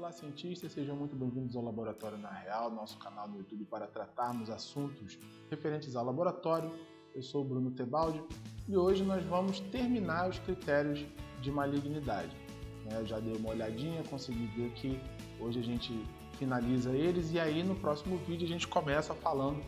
Olá, cientistas, sejam muito bem-vindos ao Laboratório na Real, nosso canal no YouTube para tratarmos assuntos referentes ao laboratório. Eu sou o Bruno Tebaldi e hoje nós vamos terminar os critérios de malignidade. Eu já dei uma olhadinha, consegui ver que hoje a gente finaliza eles e aí no próximo vídeo a gente começa falando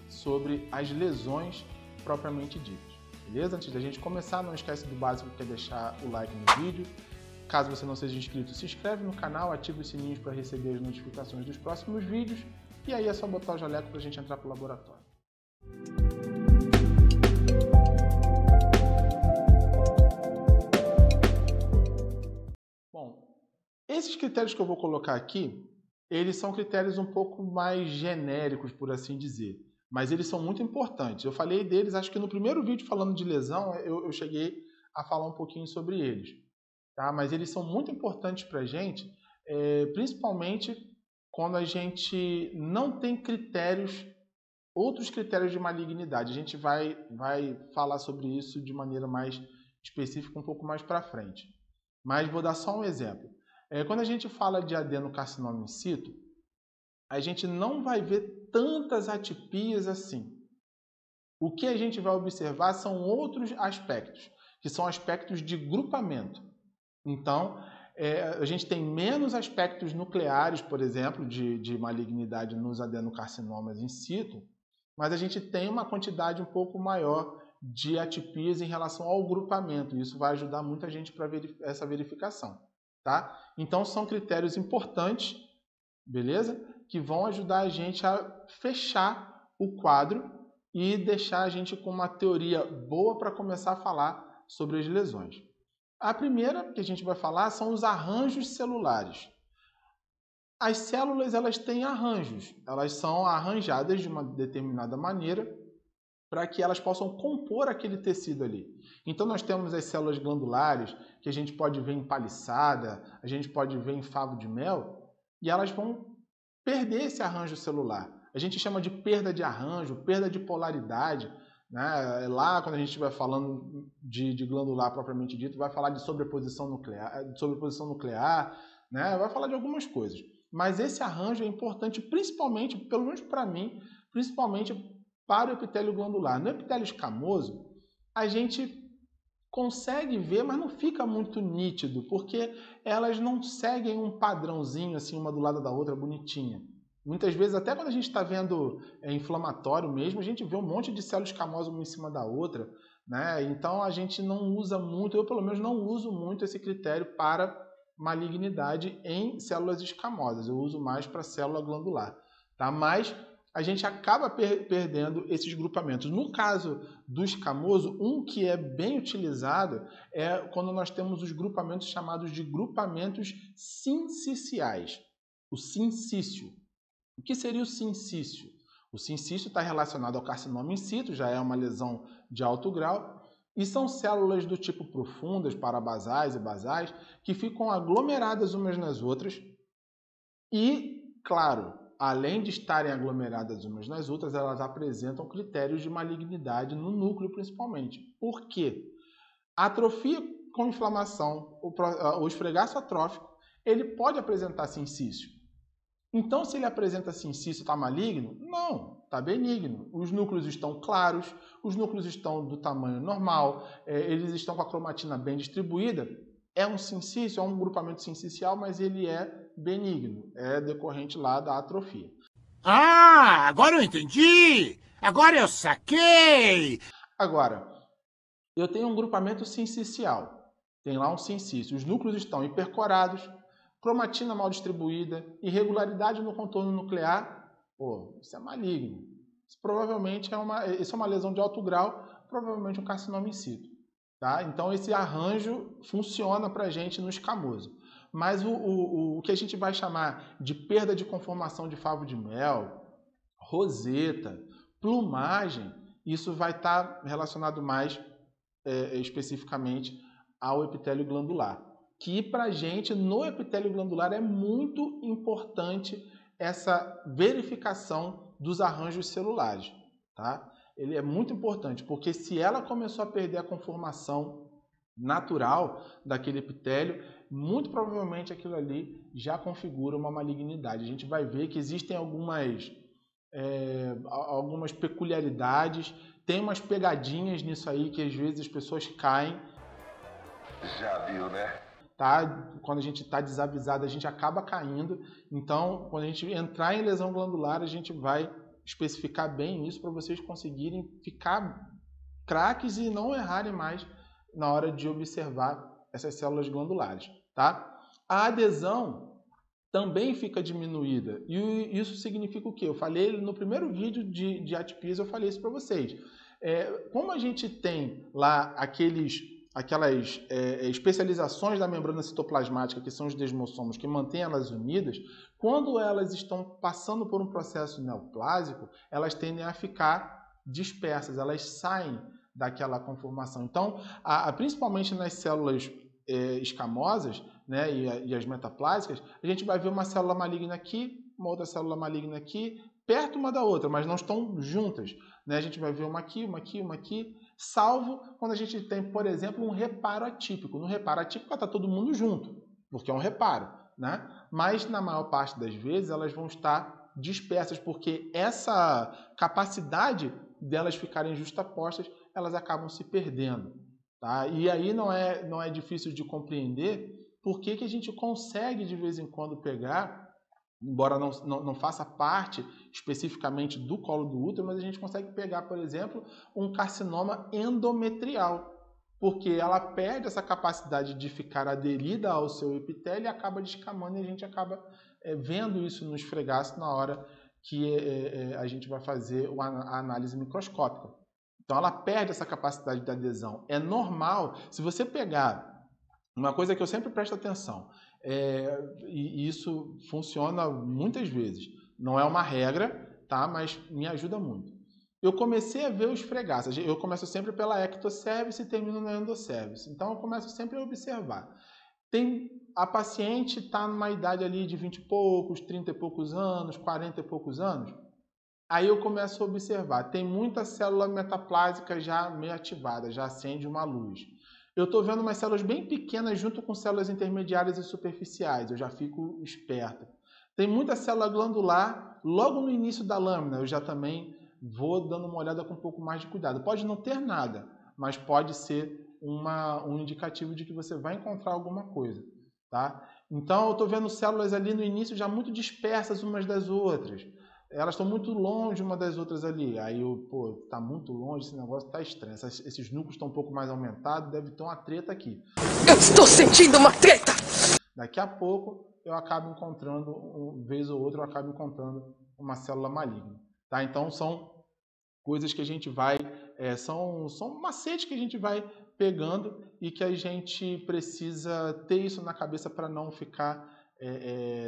sobre as lesões propriamente ditas. Beleza? Antes da gente começar, não esquece do básico que é deixar o like no vídeo. Caso você não seja inscrito, se inscreve no canal, ativa os sininhos para receber as notificações dos próximos vídeos e aí é só botar o jaleco para a gente entrar para o laboratório. Bom, esses critérios que eu vou colocar aqui, eles são critérios um pouco mais genéricos, por assim dizer, mas eles são muito importantes. Eu falei deles, acho que no primeiro vídeo falando de lesão, eu cheguei a falar um pouquinho sobre eles. Tá? Mas eles são muito importantes para a gente, principalmente quando a gente não tem outros critérios de malignidade. A gente vai falar sobre isso de maneira mais específica um pouco mais para frente. Mas vou dar só um exemplo. Quando a gente fala de adenocarcinoma in situ, a gente não vai ver tantas atipias assim. O que a gente vai observar são outros aspectos, que são aspectos de grupamento. Então, a gente tem menos aspectos nucleares, por exemplo, de malignidade nos adenocarcinomas in situ, mas a gente tem uma quantidade um pouco maior de atipias em relação ao grupamento. Isso vai ajudar muita gente para essa verificação. Tá? Então, são critérios importantes, beleza? Que vão ajudar a gente a fechar o quadro e deixar a gente com uma teoria boa para começar a falar sobre as lesões. A primeira que a gente vai falar são os arranjos celulares. As células elas têm arranjos, elas são arranjadas de uma determinada maneira para que elas possam compor aquele tecido ali. Então nós temos as células glandulares, que a gente pode ver em paliçada, a gente pode ver em favo de mel, e elas vão perder esse arranjo celular. A gente chama de perda de arranjo, perda de polaridade. Lá, quando a gente estiver falando de glandular propriamente dito, vai falar de sobreposição nuclear, vai falar de algumas coisas. Mas esse arranjo é importante principalmente, pelo menos para mim, principalmente para o epitélio glandular. No epitélio escamoso, a gente consegue ver, mas não fica muito nítido, porque elas não seguem um padrãozinho, assim, uma do lado da outra, bonitinha. Muitas vezes, até quando a gente está vendo inflamatório mesmo, a gente vê um monte de célula escamosa uma em cima da outra, né? Então, a gente não usa muito, eu pelo menos não uso muito esse critério para malignidade em células escamosas. Eu uso mais para célula glandular, tá? Mas a gente acaba perdendo esses grupamentos. No caso do escamoso, um que é bem utilizado é quando nós temos os grupamentos chamados de grupamentos sinciciais. O sincício. O que seria o sincício? O sincício está relacionado ao carcinoma in situ, já é uma lesão de alto grau, e são células do tipo profundas, parabasais e basais, que ficam aglomeradas umas nas outras e, claro, além de estarem aglomeradas umas nas outras, elas apresentam critérios de malignidade no núcleo principalmente. Por quê? A atrofia com inflamação, o esfregaço atrófico, ele pode apresentar sincício. Então, se ele apresenta sincício, está maligno? Não, está benigno. Os núcleos estão claros, os núcleos estão do tamanho normal, eles estão com a cromatina bem distribuída. É um sincício, é um grupamento sincicial, mas ele é benigno, é decorrente lá da atrofia. Ah, agora eu entendi! Agora eu saquei! Agora, eu tenho um grupamento sincicial, tem lá um sincício, os núcleos estão hipercorados, cromatina mal distribuída, irregularidade no contorno nuclear, isso é maligno. Isso provavelmente isso é uma lesão de alto grau, provavelmente um carcinoma in situ. Tá? Então esse arranjo funciona para a gente no escamoso. Mas o que a gente vai chamar de perda de conformação de favo de mel, roseta, plumagem, isso vai estar relacionado mais especificamente ao epitélio glandular. Que para a gente, no epitélio glandular, é muito importante essa verificação dos arranjos celulares. Tá? Ele é muito importante, porque se ela começou a perder a conformação natural daquele epitélio, muito provavelmente aquilo ali já configura uma malignidade. A gente vai ver que existem algumas peculiaridades, tem umas pegadinhas nisso aí que às vezes as pessoas caem. Já viu, né? Tá? Quando a gente está desavisado, a gente acaba caindo. Então, quando a gente entrar em lesão glandular, a gente vai especificar bem isso para vocês conseguirem ficar craques e não errarem mais na hora de observar essas células glandulares, tá? A adesão também fica diminuída. E isso significa o quê? Eu falei no primeiro vídeo de atipias, eu falei isso para vocês. Como a gente tem lá aquelas especializações da membrana citoplasmática, que são os desmossomos, que mantêm elas unidas, quando elas estão passando por um processo neoplásico, elas tendem a ficar dispersas, elas saem daquela conformação. Então, principalmente nas células escamosas, né, e as metaplásicas, a gente vai ver uma célula maligna aqui, uma outra célula maligna aqui, perto uma da outra, mas não estão juntas, né? A gente vai ver uma aqui, uma aqui, uma aqui, salvo quando a gente tem, por exemplo, um reparo atípico. No reparo atípico está todo mundo junto, porque é um reparo, né? Mas na maior parte das vezes elas vão estar dispersas, porque essa capacidade delas ficarem justapostas, elas acabam se perdendo, tá? E aí não é difícil de compreender por que a gente consegue de vez em quando pegar, embora não faça parte especificamente do colo do útero, mas a gente consegue pegar, por exemplo, um carcinoma endometrial, porque ela perde essa capacidade de ficar aderida ao seu epitélio e acaba descamando, e a gente acaba vendo isso no esfregaço na hora que a gente vai fazer a análise microscópica. Então ela perde essa capacidade de adesão. É normal, se você pegar uma coisa que eu sempre presto atenção, e isso funciona muitas vezes, não é uma regra, tá? Mas me ajuda muito. Eu comecei a ver os esfregaços, eu começo sempre pela ectocervice e termino na endocervice, então eu começo sempre a observar. A paciente está numa idade ali de 20 e poucos, 30 e poucos anos, 40 e poucos anos, aí eu começo a observar, tem muita célula metaplásica já meio ativada, já acende uma luz. Eu estou vendo umas células bem pequenas junto com células intermediárias e superficiais, eu já fico esperto. Tem muita célula glandular logo no início da lâmina, eu já também vou dando uma olhada com um pouco mais de cuidado. Pode não ter nada, mas pode ser um indicativo de que você vai encontrar alguma coisa, tá? Então eu estou vendo células ali no início já muito dispersas umas das outras. Elas estão muito longe uma das outras ali. Aí tá muito longe, esse negócio tá estranho. Esses núcleos estão um pouco mais aumentados, deve ter uma treta aqui. Eu estou sentindo uma treta! Daqui a pouco eu acabo encontrando, vez ou outra, eu acabo encontrando uma célula maligna. Tá? Então são coisas que a gente vai, são macetes que a gente vai pegando e que a gente precisa ter isso na cabeça para não ficar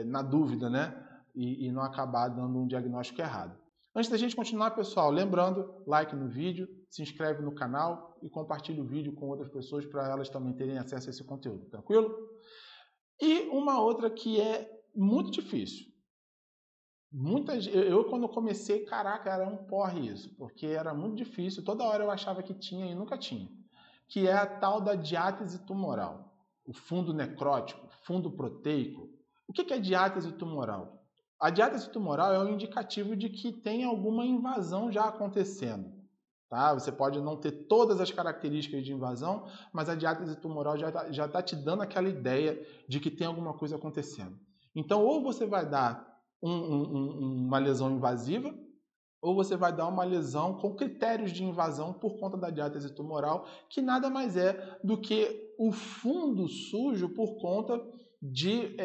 na dúvida, né? E não acabar dando um diagnóstico errado. Antes da gente continuar, pessoal, lembrando, like no vídeo, se inscreve no canal e compartilha o vídeo com outras pessoas para elas também terem acesso a esse conteúdo, tranquilo? E uma outra que é muito difícil. Eu quando comecei, caraca, era um porre isso, porque era muito difícil, toda hora eu achava que tinha e nunca tinha, que é a tal da diátese tumoral, o fundo necrótico, fundo proteico. O que é diátese tumoral? A diátese tumoral é um indicativo de que tem alguma invasão já acontecendo. Tá? Você pode não ter todas as características de invasão, mas a diátese tumoral já está te dando aquela ideia de que tem alguma coisa acontecendo. Então, ou você vai dar uma lesão invasiva, ou você vai dar uma lesão com critérios de invasão por conta da diátese tumoral, que nada mais é do que o fundo sujo por conta de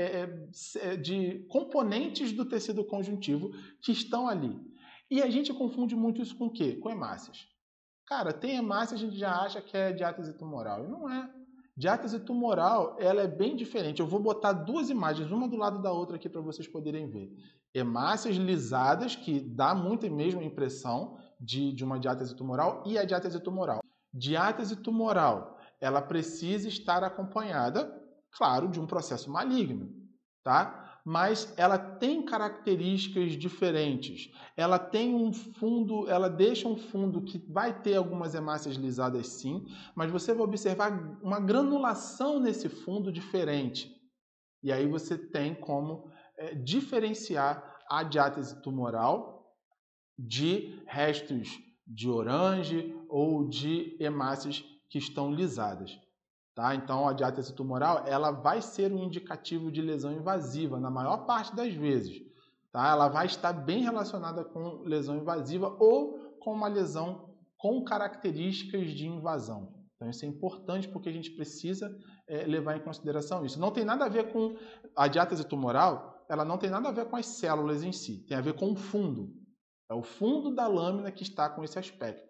componentes do tecido conjuntivo que estão ali. E a gente confunde muito isso com o quê? Com hemácias. Cara, tem hemácia, a gente já acha que é diátese tumoral. E não é. Diátese tumoral, ela é bem diferente. Eu vou botar duas imagens, uma do lado da outra aqui para vocês poderem ver. Hemácias lisadas, que dá muito mesmo a impressão de uma diátese tumoral, e a diátese tumoral. Diátese tumoral, ela precisa estar acompanhada, claro, de um processo maligno, tá? mas ela tem características diferentes. Ela tem um fundo, ela deixa um fundo que vai ter algumas hemácias lisadas sim, mas você vai observar uma granulação nesse fundo diferente. E aí você tem como diferenciar a diátese tumoral de restos de orange ou de hemácias que estão lisadas. Tá? Então, a diátese tumoral ela vai ser um indicativo de lesão invasiva, na maior parte das vezes. Tá? Ela vai estar bem relacionada com lesão invasiva ou com uma lesão com características de invasão. Então, isso é importante porque a gente precisa levar em consideração isso. Não tem nada a ver com a diátese tumoral, ela não tem nada a ver com as células em si, tem a ver com o fundo. É o fundo da lâmina que está com esse aspecto,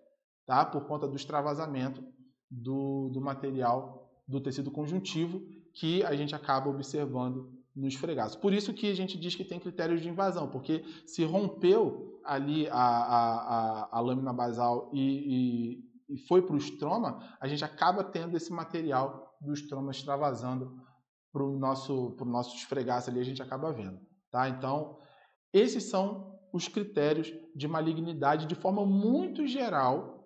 tá? Por conta do extravasamento do material do tecido conjuntivo que a gente acaba observando no esfregaço. Por isso que a gente diz que tem critérios de invasão, porque se rompeu ali a lâmina basal e foi para o estroma, a gente acaba tendo esse material do estroma extravasando para o nosso esfregaço ali, a gente acaba vendo. Tá? Então, esses são os critérios de malignidade de forma muito geral,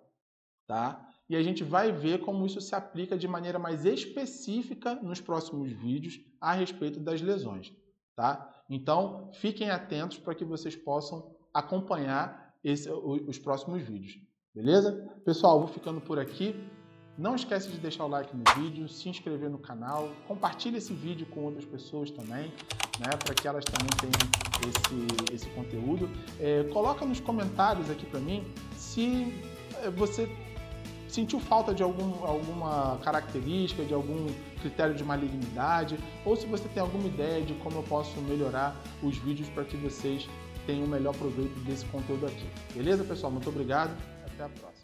tá? E a gente vai ver como isso se aplica de maneira mais específica nos próximos vídeos a respeito das lesões, tá? Então, fiquem atentos para que vocês possam acompanhar os próximos vídeos, beleza? Pessoal, vou ficando por aqui. Não esquece de deixar o like no vídeo, se inscrever no canal, compartilhe esse vídeo com outras pessoas também, né, para que elas também tenham esse conteúdo. Coloca nos comentários aqui para mim se você sentiu falta de alguma característica, de algum critério de malignidade, ou se você tem alguma ideia de como eu posso melhorar os vídeos para que vocês tenham o melhor proveito desse conteúdo aqui. Beleza, pessoal? Muito obrigado. Até a próxima.